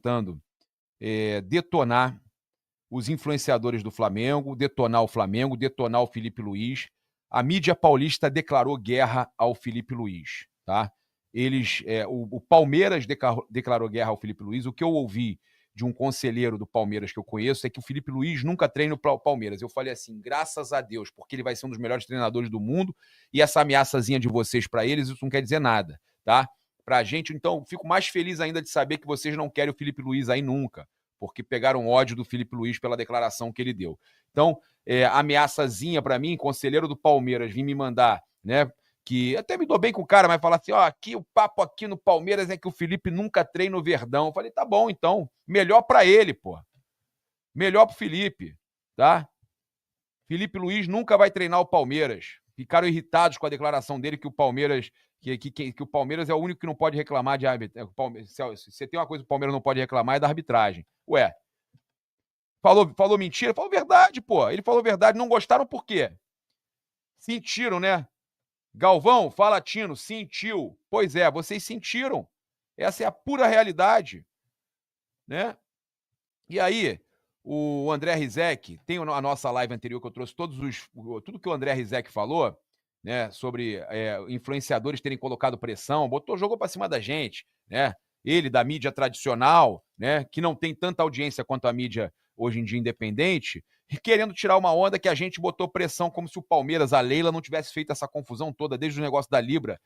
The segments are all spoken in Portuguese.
tentando detonar os influenciadores do Flamengo, detonar o Flamengo, detonar o Felipe Luiz. A mídia paulista declarou guerra ao Felipe Luiz, tá? O Palmeiras declarou guerra ao Felipe Luiz. O que eu ouvi de um conselheiro do Palmeiras que eu conheço é que o Felipe Luiz nunca treina o Palmeiras. Eu falei assim, graças a Deus, porque ele vai ser um dos melhores treinadores do mundo, e essa ameaçazinha de vocês para eles, isso não quer dizer nada, tá? Pra gente, então, fico mais feliz ainda de saber que vocês não querem o Felipe Luiz aí nunca, porque pegaram ódio do Felipe Luiz pela declaração que ele deu. Então, ameaçazinha para mim, conselheiro do Palmeiras, vir me mandar, né? Que até me dou bem com o cara, mas falar assim, ó, aqui o papo aqui no Palmeiras é que o Felipe nunca treina o Verdão. Eu falei, tá bom, então, melhor para ele, pô. Melhor pro Felipe, tá? Felipe Luiz nunca vai treinar o Palmeiras. Ficaram irritados com a declaração dele que o Palmeiras que o Palmeiras é o único que não pode reclamar de arbitragem. Se você tem uma coisa que o Palmeiras não pode reclamar é da arbitragem. Ué, falou mentira? Falou verdade, pô. Ele falou verdade. Não gostaram por quê? Sentiram, né? Galvão, fala Tino, sentiu. Pois é, vocês sentiram. Essa é a pura realidade, né? E aí, o André Rizek, tem a nossa live anterior que eu trouxe tudo que o André Rizek falou, né, sobre influenciadores terem colocado pressão, jogou para cima da gente, né? Ele da mídia tradicional, né, que não tem tanta audiência quanto a mídia hoje em dia independente, e querendo tirar uma onda que a gente botou pressão como se o Palmeiras, a Leila, não tivesse feito essa confusão toda desde o negócio da Libra.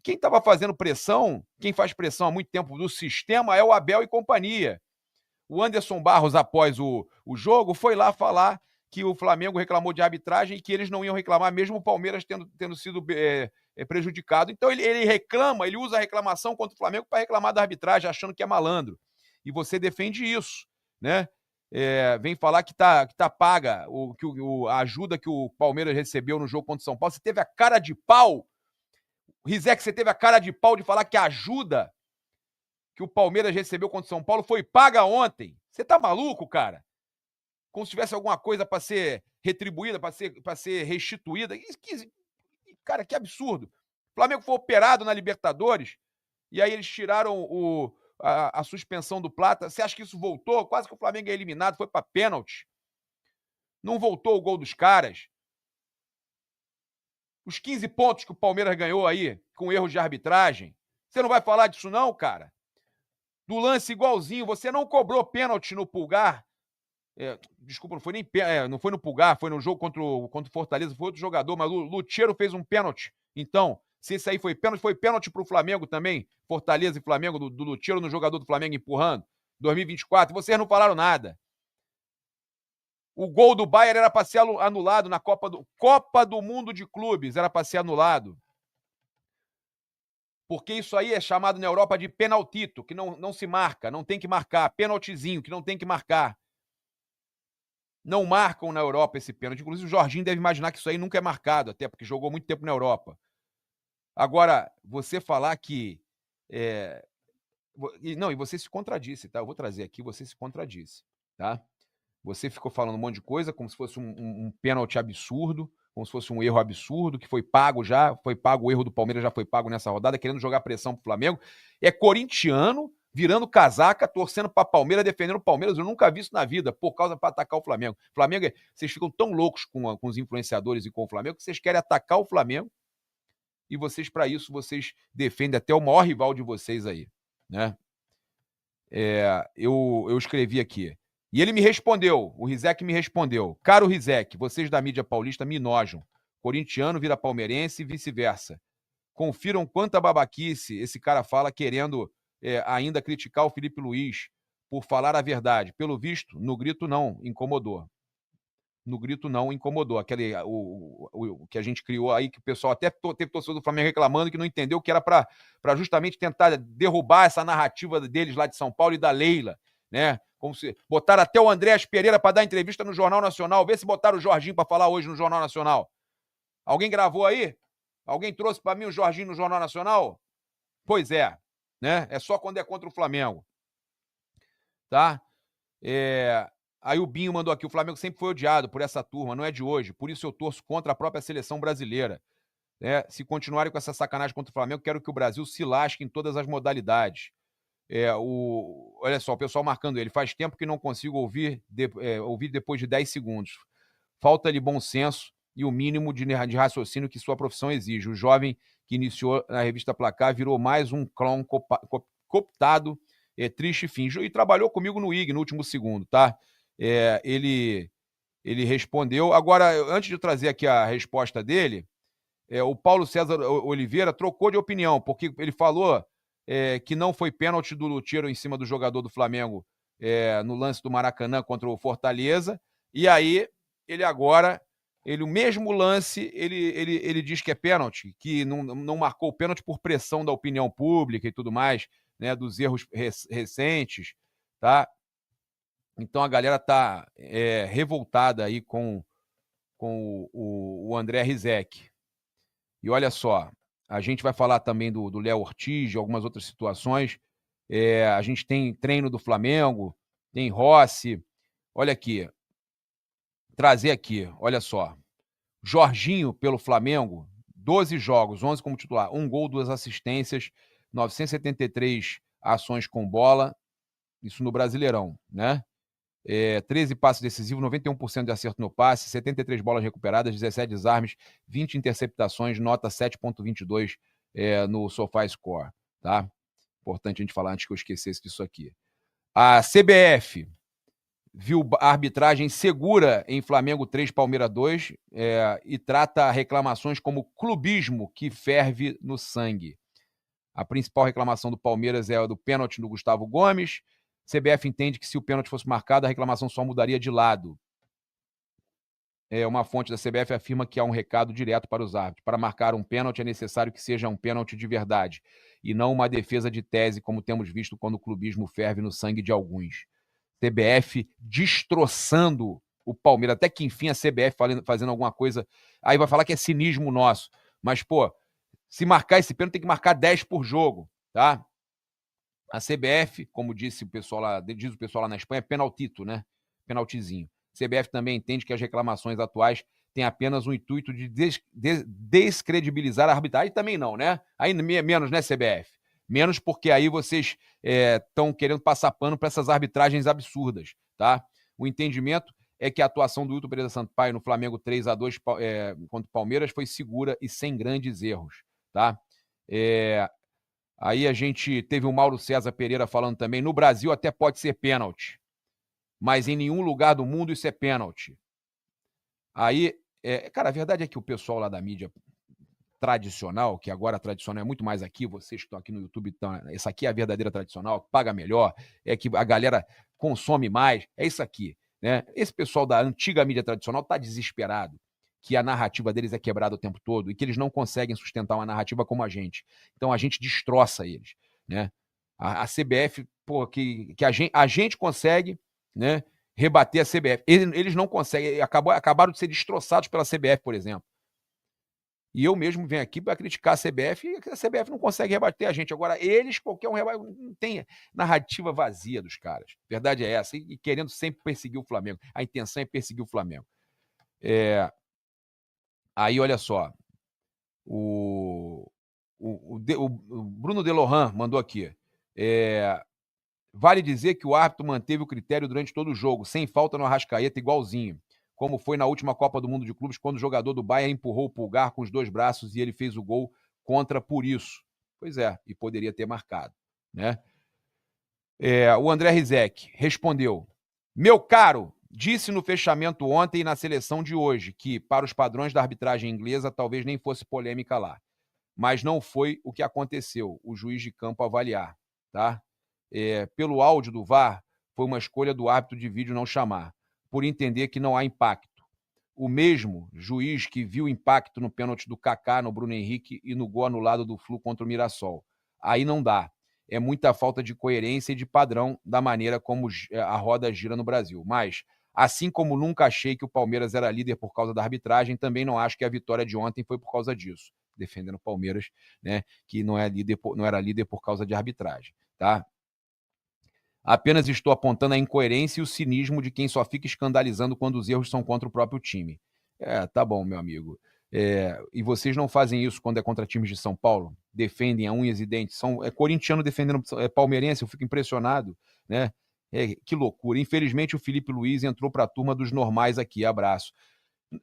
Quem estava fazendo pressão, quem faz pressão há muito tempo do sistema é o Abel e companhia. O Anderson Barros, após o jogo, foi lá falar que o Flamengo reclamou de arbitragem e que eles não iam reclamar, mesmo o Palmeiras tendo sido prejudicado. Então ele reclama, ele usa a reclamação contra o Flamengo para reclamar da arbitragem, achando que é malandro. E você defende isso, né? Vem falar que tá paga a ajuda que o Palmeiras recebeu no jogo contra o São Paulo. Você teve a cara de pau, Rizek, você teve a cara de pau de falar que a ajuda que o Palmeiras recebeu contra o São Paulo foi paga ontem. Você tá maluco, cara? Como se tivesse alguma coisa para ser retribuída, para ser restituída. Cara, que absurdo. O Flamengo foi operado na Libertadores e aí eles tiraram a suspensão do Plata. Você acha que isso voltou? Quase que o Flamengo é eliminado, foi para pênalti. Não voltou o gol dos caras. Os 15 pontos que o Palmeiras ganhou aí, com erros de arbitragem. Você não vai falar disso não, cara? Do lance igualzinho, você não cobrou pênalti no Pulgar. Desculpa, não foi nem não foi no Pulgar, foi no jogo contra o Fortaleza, foi outro jogador, mas o Lucheiro fez um pênalti. Então, se esse aí foi pênalti pro Flamengo também, Fortaleza e Flamengo, do Lucheiro no jogador do Flamengo empurrando, 2024, vocês não falaram nada. O gol do Bayern era para ser anulado na Copa do Mundo de Clubes, era para ser anulado. Porque isso aí é chamado na Europa de penaltito, que não se marca, não tem que marcar. Penaltizinho, que não tem que marcar. Não marcam na Europa esse pênalti. Inclusive, o Jorginho deve imaginar que isso aí nunca é marcado, até porque jogou muito tempo na Europa. Agora, você falar que... E você se contradisse, tá? Eu vou trazer aqui, você se contradisse, tá? Você ficou falando um monte de coisa, como se fosse um pênalti absurdo, como se fosse um erro absurdo, que foi pago já, o erro do Palmeiras já foi pago nessa rodada, querendo jogar pressão pro Flamengo. É corintiano, virando casaca, torcendo pra Palmeiras, defendendo o Palmeiras. Eu nunca vi isso na vida, por causa para atacar o Flamengo. Flamengo, vocês ficam tão loucos com os influenciadores e com o Flamengo, que vocês querem atacar o Flamengo, e vocês, para isso, vocês defendem até o maior rival de vocês aí, né? Eu escrevi aqui. E ele me respondeu, o Rizek me respondeu. Caro Rizek, vocês da mídia paulista me nojam. Corintiano vira palmeirense e vice-versa. Confiram quanta babaquice esse cara fala querendo ainda criticar o Felipe Luiz por falar a verdade. Pelo visto, no grito não, incomodou. No grito não, incomodou. O que a gente criou aí, que o pessoal até teve torcedor do Flamengo reclamando que não entendeu que era para justamente tentar derrubar essa narrativa deles lá de São Paulo e da Leila, né? Como se botaram até o Andréas Pereira para dar entrevista no Jornal Nacional. Vê se botaram o Jorginho para falar hoje no Jornal Nacional. Alguém gravou aí? Alguém trouxe para mim o Jorginho no Jornal Nacional? Pois é, né? É só quando é contra o Flamengo. Tá? Aí o Binho mandou aqui, o Flamengo sempre foi odiado por essa turma, não é de hoje, por isso eu torço contra a própria seleção brasileira. Se continuarem com essa sacanagem contra o Flamengo, quero que o Brasil se lasque em todas as modalidades. Olha só, o pessoal marcando ele. Faz tempo que não consigo ouvir depois de 10 segundos. Falta-lhe bom senso e o mínimo de raciocínio que sua profissão exige. O jovem que iniciou na revista Placar virou mais um clown cooptado, triste fim. E trabalhou comigo no IG, no último segundo, tá? Ele respondeu. Agora, antes de trazer aqui a resposta dele, o Paulo César Oliveira trocou de opinião, porque ele falou que não foi pênalti do Lutero em cima do jogador do Flamengo no lance do Maracanã contra o Fortaleza, e aí o mesmo lance, ele diz que é pênalti, que não marcou o pênalti por pressão da opinião pública e tudo mais, né, dos erros recentes, tá? Então a galera tá revoltada aí com o André Rizek. E olha só, a gente vai falar também do Léo Ortiz, de algumas outras situações. A gente tem treino do Flamengo, tem Rossi. Olha aqui, trazer aqui, olha só. Jorginho pelo Flamengo, 12 jogos, 11 como titular, 1 gol, 2 assistências, 973 ações com bola, isso no Brasileirão, né? 13 passes decisivos, 91% de acerto no passe, 73 bolas recuperadas, 17 desarmes, 20 interceptações, nota 7.22 no SofaScore, tá? Importante a gente falar antes que eu esquecesse disso aqui. A CBF viu a arbitragem segura em Flamengo 3, Palmeiras 2 e trata reclamações como clubismo que ferve no sangue. A principal reclamação do Palmeiras é a do pênalti do Gustavo Gomes. CBF entende que se o pênalti fosse marcado, a reclamação só mudaria de lado. Uma fonte da CBF afirma que há um recado direto para os árbitros. Para marcar um pênalti é necessário que seja um pênalti de verdade e não uma defesa de tese, como temos visto quando o clubismo ferve no sangue de alguns. CBF destroçando o Palmeiras, até que enfim a CBF fazendo alguma coisa, aí vai falar que é cinismo nosso, mas pô, se marcar esse pênalti tem que marcar 10 por jogo, tá? A CBF, como diz o pessoal lá na Espanha, é penaltito, né? Penaltizinho. A CBF também entende que as reclamações atuais têm apenas o intuito de descredibilizar a arbitragem. Também não, né? Aí menos, né, CBF? Menos porque aí vocês estão querendo passar pano para essas arbitragens absurdas, tá? O entendimento é que a atuação do Hilton Pereira Sampaio no Flamengo 3-2 contra o Palmeiras foi segura e sem grandes erros, tá? Aí a gente teve o Mauro César Pereira falando também, no Brasil até pode ser pênalti, mas em nenhum lugar do mundo isso é pênalti. Aí, cara, a verdade é que o pessoal lá da mídia tradicional, que agora a tradicional é muito mais aqui, vocês que estão aqui no YouTube, essa aqui é a verdadeira tradicional, paga melhor, é que a galera consome mais, é isso aqui, né? Esse pessoal da antiga mídia tradicional está desesperado, que a narrativa deles é quebrada o tempo todo e que eles não conseguem sustentar uma narrativa como a gente. Então a gente destroça eles, né? A CBF, pô, que a gente consegue, né, rebater a CBF. Eles não conseguem, acabaram de ser destroçados pela CBF, por exemplo. E eu mesmo venho aqui para criticar a CBF e a CBF não consegue rebater a gente. Agora, eles, qualquer um rebate, não tem narrativa vazia dos caras. Verdade é essa. E querendo sempre perseguir o Flamengo. A intenção é perseguir o Flamengo. Aí, olha só. O Bruno Delohan mandou aqui. Vale dizer que o árbitro manteve o critério durante todo o jogo, sem falta no Arrascaeta, igualzinho. Como foi na última Copa do Mundo de Clubes, quando o jogador do Bayern empurrou o Pulgar com os 2 braços e ele fez o gol contra por isso. Pois é, e poderia ter marcado, né? O André Rizek respondeu: meu caro, disse no fechamento ontem e na seleção de hoje que, para os padrões da arbitragem inglesa, talvez nem fosse polêmica lá. Mas não foi o que aconteceu, o juiz de campo avaliar, tá? Pelo áudio do VAR, foi uma escolha do árbitro de vídeo não chamar, por entender que não há impacto. O mesmo juiz que viu impacto no pênalti do Kaká, no Bruno Henrique e no gol anulado do Flu contra o Mirassol. Aí não dá. É muita falta de coerência e de padrão da maneira como a roda gira no Brasil. Mas, assim como nunca achei que o Palmeiras era líder por causa da arbitragem, também não acho que a vitória de ontem foi por causa disso. Defendendo o Palmeiras, né, que não era líder por causa de arbitragem, tá? Apenas estou apontando a incoerência e o cinismo de quem só fica escandalizando quando os erros são contra o próprio time. Tá bom, meu amigo. E vocês não fazem isso quando é contra times de São Paulo, defendem a unhas e dentes, corintiano defendendo palmeirense, eu fico impressionado, né? Que loucura. Infelizmente o Felipe Luiz entrou para a turma dos normais aqui, abraço.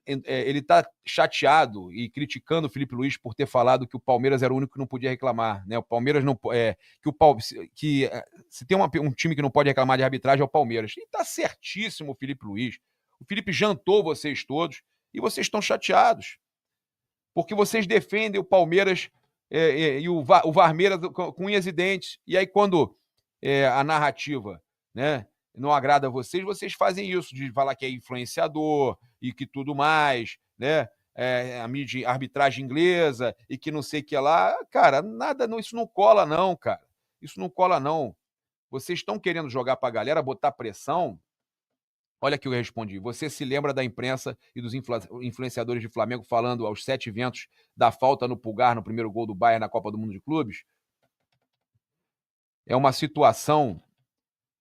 Ele está chateado e criticando o Felipe Luiz por ter falado que o Palmeiras era o único que não podia reclamar, né? O Palmeiras não se tem um time que não pode reclamar de arbitragem é o Palmeiras. E está certíssimo o Felipe Luiz. O Felipe jantou vocês todos e vocês estão chateados porque vocês defendem o Palmeiras e o Varmeira com unhas e dentes. E aí quando a narrativa, né, não agrada a vocês, vocês fazem isso, de falar que é influenciador e que tudo mais, né? A mídia, arbitragem inglesa e que não sei o que lá. Cara, nada, não, isso não cola não, cara. Isso não cola não. Vocês estão querendo jogar pra galera, botar pressão. Olha que eu respondi. Você se lembra da imprensa e dos influenciadores de Flamengo falando aos 7 ventos da falta no Pulgar no primeiro gol do Bayern na Copa do Mundo de Clubes? É uma situação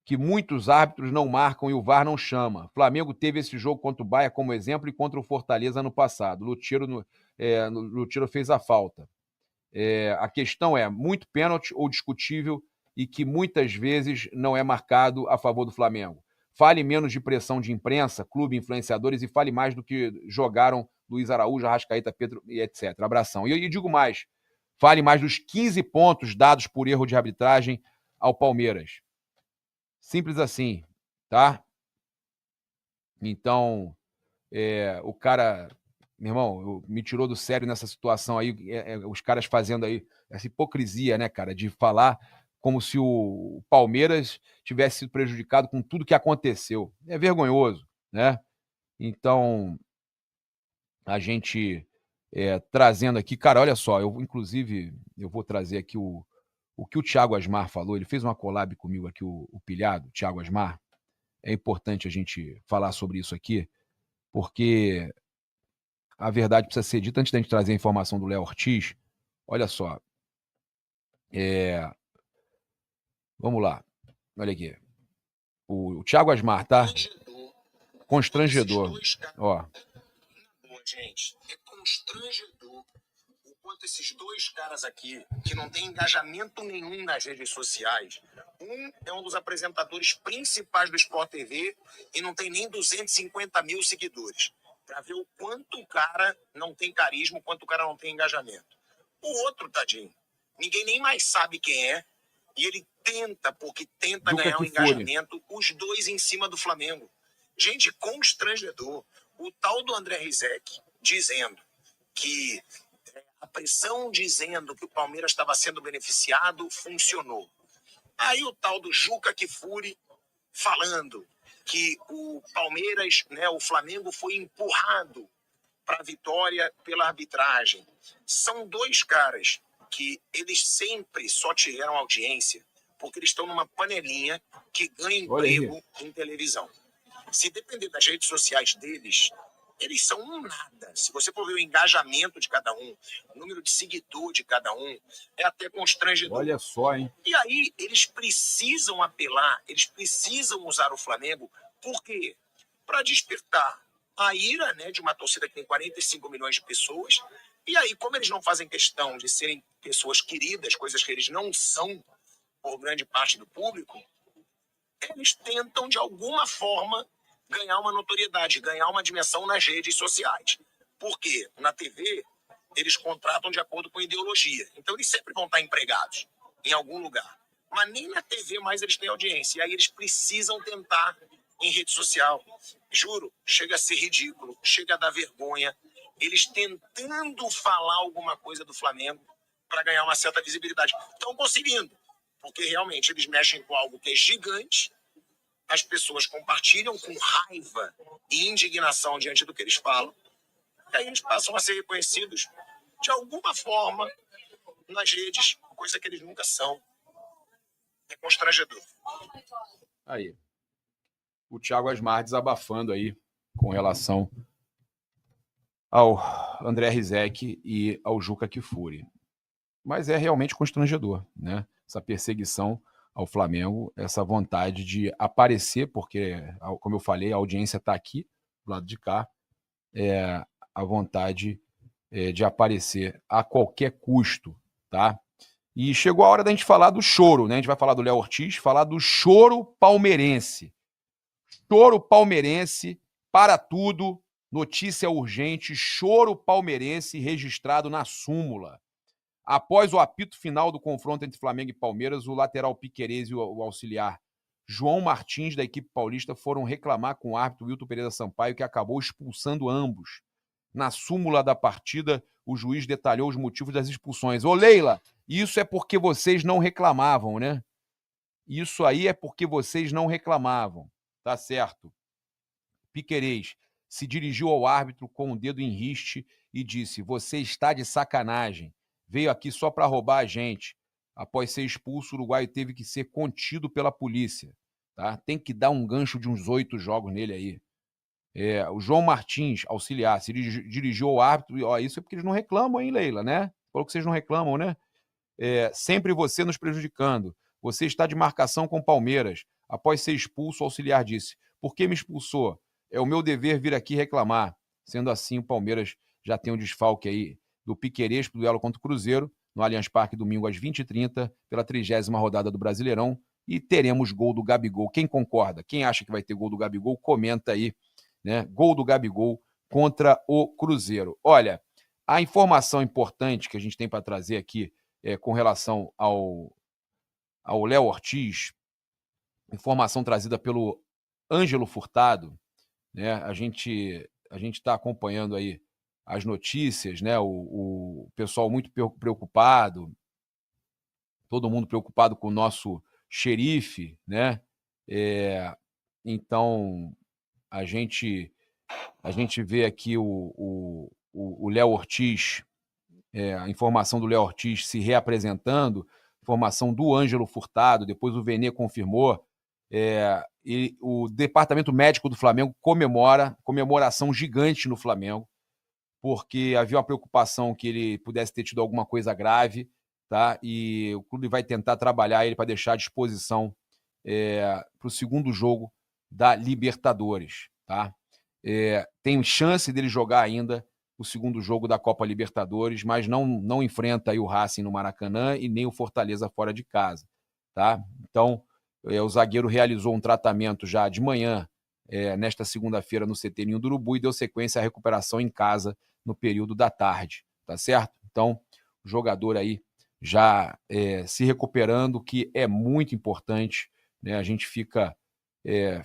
que muitos árbitros não marcam e o VAR não chama. Flamengo teve esse jogo contra o Bayern como exemplo e contra o Fortaleza no passado. Lutero fez a falta. A questão é muito pênalti ou discutível e que muitas vezes não é marcado a favor do Flamengo. Fale menos de pressão de imprensa, clube, influenciadores e fale mais do que jogaram Luiz Araújo, Arrascaeta, Pedro e etc. Abração. E digo mais, fale mais dos 15 pontos dados por erro de arbitragem ao Palmeiras. Simples assim, tá? Então, o cara, meu irmão, me tirou do sério nessa situação aí, os caras fazendo aí essa hipocrisia, né, cara, de falar como se o Palmeiras tivesse sido prejudicado com tudo que aconteceu. É vergonhoso, né? Então, a gente trazendo aqui, cara, olha só, inclusive, eu vou trazer aqui o que o Thiago Asmar falou, ele fez uma collab comigo aqui, o Pilhado, Thiago Asmar. É importante a gente falar sobre isso aqui, porque a verdade precisa ser dita antes da gente trazer a informação do Léo Ortiz. Olha só. Vamos lá. Olha aqui. O Thiago Asmar, tá? Constrangedor. Ó. Gente, é constrangedor o quanto esses dois caras aqui, que não tem engajamento nenhum nas redes sociais, um é um dos apresentadores principais do Sport TV e não tem nem 250 mil seguidores, para ver o quanto o cara não tem carisma, o quanto o cara não tem engajamento. O outro, tadinho, ninguém nem mais sabe quem é, e ele tenta, porque tenta ganhar um engajamento, os dois em cima do Flamengo. Gente, constrangedor. O tal do André Rizek dizendo que a pressão dizendo que o Palmeiras estava sendo beneficiado funcionou. Aí o tal do Juca Kfouri falando que o Palmeiras, né, o Flamengo foi empurrado para a vitória pela arbitragem. São dois caras que eles sempre só tiveram audiência porque eles estão numa panelinha que ganha emprego em televisão. Se depender das redes sociais deles, eles são um nada. Se você for ver o engajamento de cada um, o número de seguidor de cada um, é até constrangedor. Olha só, hein? E aí, eles precisam apelar, eles precisam usar o Flamengo, por quê? Para despertar a ira, né, de uma torcida que tem 45 milhões de pessoas. E aí, como eles não fazem questão de serem pessoas queridas, coisas que eles não são por grande parte do público, eles tentam, de alguma forma, ganhar uma notoriedade, ganhar uma dimensão nas redes sociais. Por quê? Na TV, eles contratam de acordo com a ideologia. Então, eles sempre vão estar empregados em algum lugar. Mas nem na TV mais eles têm audiência. E aí eles precisam tentar em rede social. Juro, chega a ser ridículo, chega a dar vergonha. Eles tentando falar alguma coisa do Flamengo para ganhar uma certa visibilidade. Estão conseguindo, porque realmente eles mexem com algo que é gigante, as pessoas compartilham com raiva e indignação diante do que eles falam, e aí eles passam a ser reconhecidos de alguma forma nas redes, coisa que eles nunca são. É constrangedor. Aí. O Thiago Asmar desabafando aí com relação ao André Rizek e ao Juca Kfouri. Mas é realmente constrangedor, né? Essa perseguição ao Flamengo, essa vontade de aparecer, porque, como eu falei, a audiência está aqui, do lado de cá, a vontade de aparecer a qualquer custo, tá? E chegou a hora da gente falar do choro, né? A gente vai falar do Léo Ortiz, falar do choro palmeirense. Choro palmeirense para tudo, notícia urgente, choro palmeirense registrado na súmula. Após o apito final do confronto entre Flamengo e Palmeiras, o lateral Piquerez e o auxiliar João Martins, da equipe paulista, foram reclamar com o árbitro Wilton Pereira Sampaio, que acabou expulsando ambos. Na súmula da partida, o juiz detalhou os motivos das expulsões. Ô, Leila, isso é porque vocês não reclamavam, né? Isso aí é porque vocês não reclamavam. Tá certo. Piquerez se dirigiu ao árbitro com o dedo em riste e disse: "Você está de sacanagem. Veio aqui só para roubar a gente." Após ser expulso, o uruguaio teve que ser contido pela polícia. Tá? Tem que dar um gancho de uns 8 jogos nele aí. O João Martins, auxiliar, se dirigiu ao árbitro. E, ó, isso é porque eles não reclamam, hein, Leila, né? Falou que vocês não reclamam, né? Sempre você nos prejudicando. Você está de marcação com o Palmeiras. Após ser expulso, o auxiliar disse: "Por que me expulsou? É o meu dever vir aqui reclamar." Sendo assim, o Palmeiras já tem um desfalque aí do Piquerez pro duelo contra o Cruzeiro, no Allianz Parque, domingo às 20h30, pela 30ª rodada do Brasileirão. E teremos gol do Gabigol. Quem concorda? Quem acha que vai ter gol do Gabigol? Comenta aí, né? Gol do Gabigol contra o Cruzeiro. Olha, a informação importante que a gente tem para trazer aqui com relação ao Léo Ortiz, informação trazida pelo Ângelo Furtado, né? A gente está acompanhando aí as notícias, né? O pessoal muito preocupado, todo mundo preocupado com o nosso xerife, né? Então a gente vê aqui o Léo Ortiz, a informação do Léo Ortiz se reapresentando, informação do Ângelo Furtado, depois o Vene confirmou, e o departamento médico do Flamengo comemoração gigante no Flamengo, porque havia uma preocupação que ele pudesse ter tido alguma coisa grave, tá? E o clube vai tentar trabalhar ele para deixar à disposição para o segundo jogo da Libertadores, tá? Tem chance dele jogar ainda o segundo jogo da Copa Libertadores, mas não enfrenta aí o Racing no Maracanã e nem o Fortaleza fora de casa, tá? Então, o zagueiro realizou um tratamento já de manhã, nesta segunda-feira no CT Ninho do Urubu, e deu sequência à recuperação em casa no período da tarde, tá certo? Então, o jogador aí já se recuperando, que é muito importante, né? A gente fica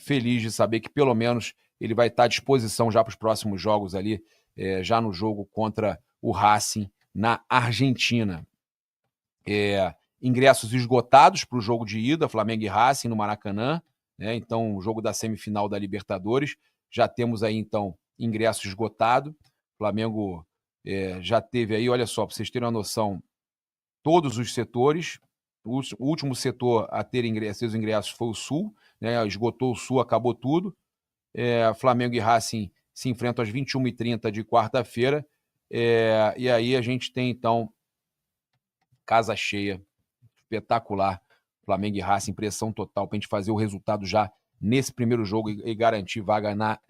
feliz de saber que pelo menos ele vai estar à disposição já para os próximos jogos ali, já no jogo contra o Racing na Argentina. Ingressos esgotados para o jogo de ida, Flamengo e Racing no Maracanã, né? Então, o jogo da semifinal da Libertadores, já temos aí então ingresso esgotado. Flamengo já teve aí, olha só, para vocês terem uma noção, todos os setores. O último setor a ter seus ingressos foi o Sul, né? Esgotou o Sul, acabou tudo. Flamengo e Racing se enfrentam às 21h30 de quarta-feira. E aí a gente tem, então, casa cheia, espetacular. Flamengo e Racing, pressão total para a gente fazer o resultado já nesse primeiro jogo e garantir vaga na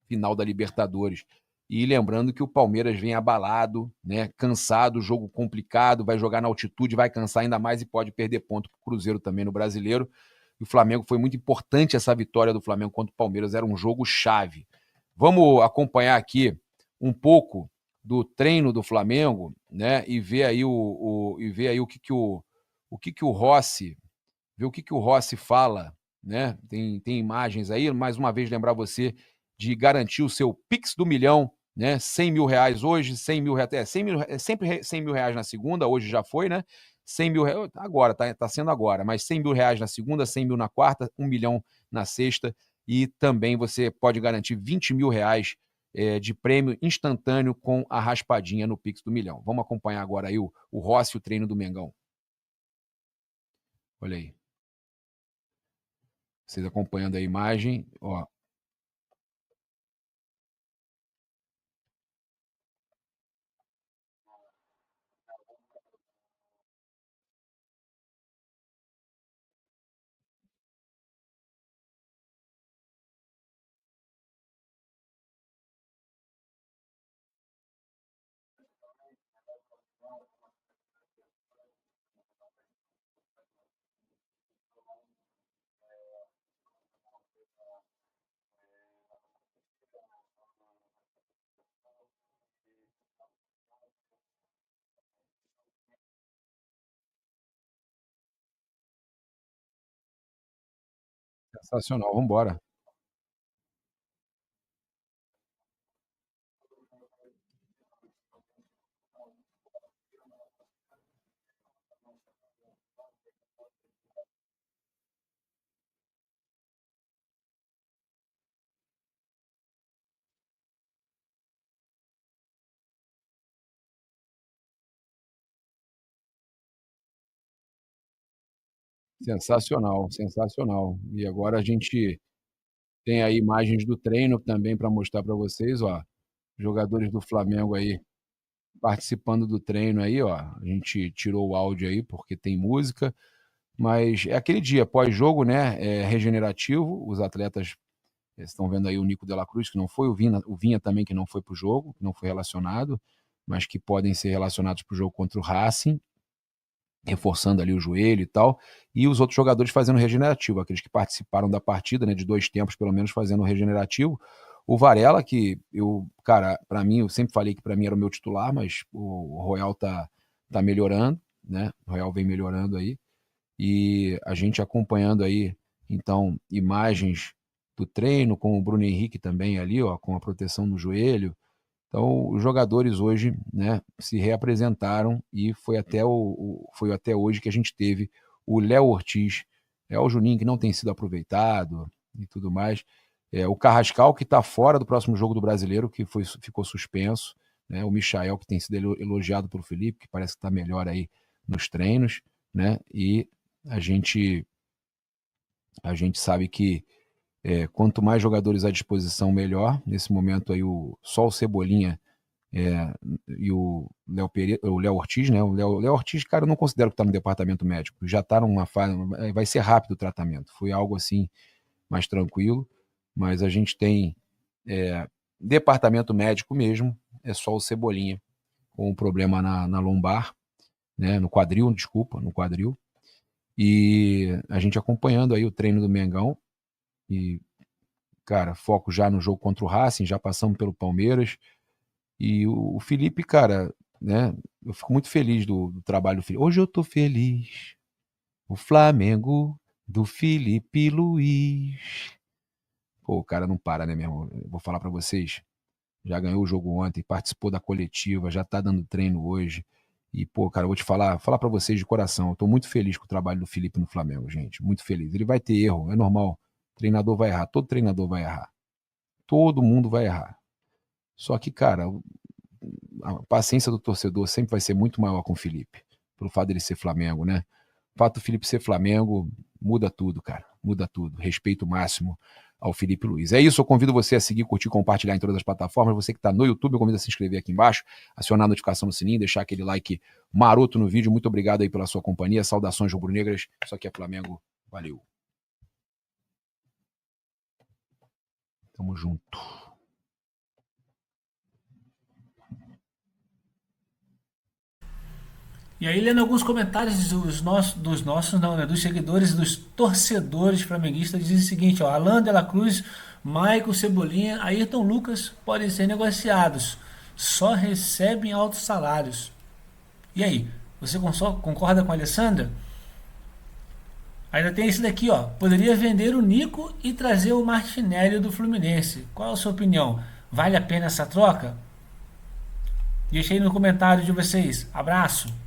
final da Libertadores. E lembrando que o Palmeiras vem abalado, né, cansado, jogo complicado, vai jogar na altitude, vai cansar ainda mais e pode perder ponto para o Cruzeiro também no Brasileiro. E o Flamengo, foi muito importante essa vitória do Flamengo contra o Palmeiras, era um jogo chave. Vamos acompanhar aqui um pouco do treino do Flamengo, né, e ver aí o que o Rossi, ver o que o Rossi fala, né? Tem imagens aí, mais uma vez lembrar você de garantir o seu Pix do milhão, né? 100 mil reais hoje, 100 mil reais, 100 mil, sempre 100 mil reais na segunda, hoje já foi, né? 100 mil reais, agora, tá sendo agora, mas 100 mil reais na segunda, 100 mil na quarta, 1 milhão na sexta, e também você pode garantir 20 mil reais de prêmio instantâneo com a raspadinha no Pix do milhão. Vamos acompanhar agora aí o Rossi, o treino do Mengão. Olha aí. Vocês acompanhando a imagem, ó. Sensacional, vamos embora. Sensacional, sensacional. E agora a gente tem aí imagens do treino também para mostrar para vocês, ó. Jogadores do Flamengo aí participando do treino aí, ó. A gente tirou o áudio aí porque tem música, mas é aquele dia pós-jogo, né? É regenerativo. Os atletas estão vendo aí o Nico de la Cruz, que não foi, o Vinha também, que não foi para o jogo, que não foi relacionado, mas que podem ser relacionados para o jogo contra o Racing, reforçando ali o joelho e tal, e os outros jogadores fazendo regenerativo, aqueles que participaram da partida, né, de 2 tempos pelo menos fazendo regenerativo. O Varela, que eu, cara, para mim, eu sempre falei que para mim era o meu titular, mas o Royal tá melhorando, né? O Royal vem melhorando aí e a gente acompanhando aí, então, imagens do treino com o Bruno Henrique também ali, ó, com a proteção no joelho. Então, os jogadores hoje, né, se reapresentaram e foi até hoje que a gente teve o Léo Ortiz, é o Juninho que não tem sido aproveitado e tudo mais, o Carrascal que está fora do próximo jogo do Brasileiro, que ficou suspenso, né, o Michael que tem sido elogiado pelo Felipe, que parece que está melhor aí nos treinos, né, e a gente a gente sabe que quanto mais jogadores à disposição, melhor. Nesse momento aí, só o Cebolinha e o Léo Ortiz, né? O Léo Ortiz, cara, eu não considero que está no departamento médico. Já está numa fase. Vai ser rápido o tratamento. Foi algo assim mais tranquilo. Mas a gente tem departamento médico mesmo. É só o Cebolinha com um problema na lombar, né? No quadril, desculpa, no quadril. E a gente acompanhando aí o treino do Mengão. E, cara, foco já no jogo contra o Racing, já passamos pelo Palmeiras. E o Felipe, cara, né? Eu fico muito feliz do trabalho do Felipe. Hoje eu tô feliz. O Flamengo do Felipe Luiz. Pô, o cara não para, né, meu irmão? Eu vou falar pra vocês. Já ganhou o jogo ontem, participou da coletiva, já tá dando treino hoje. E, pô, cara, eu vou te falar pra vocês de coração. Eu tô muito feliz com o trabalho do Felipe no Flamengo, gente. Muito feliz. Ele vai ter erro, é normal. O treinador vai errar, todo treinador vai errar. Todo mundo vai errar. Só que, cara, a paciência do torcedor sempre vai ser muito maior com o Felipe, pelo fato dele ser Flamengo, né? O fato do Felipe ser Flamengo muda tudo, cara. Muda tudo. Respeito máximo ao Felipe Luiz. É isso, eu convido você a seguir, curtir, compartilhar em todas as plataformas. Você que está no YouTube, eu convido a se inscrever aqui embaixo, acionar a notificação no sininho, deixar aquele like maroto no vídeo. Muito obrigado aí pela sua companhia. Saudações rubro-negras. Isso aqui é Flamengo. Valeu. Tamo junto. E aí, lendo alguns comentários dos nossos, não, né, dos seguidores, dos torcedores flamenguistas, diz o seguinte: ó, Alain de la Cruz, Michael Cebolinha, Ayrton Lucas podem ser negociados, só recebem altos salários. E aí, você concorda com a Alessandra? Ainda tem esse daqui, ó. Poderia vender o Nico e trazer o Martinelli do Fluminense. Qual a sua opinião? Vale a pena essa troca? Deixa aí no comentário de vocês. Abraço!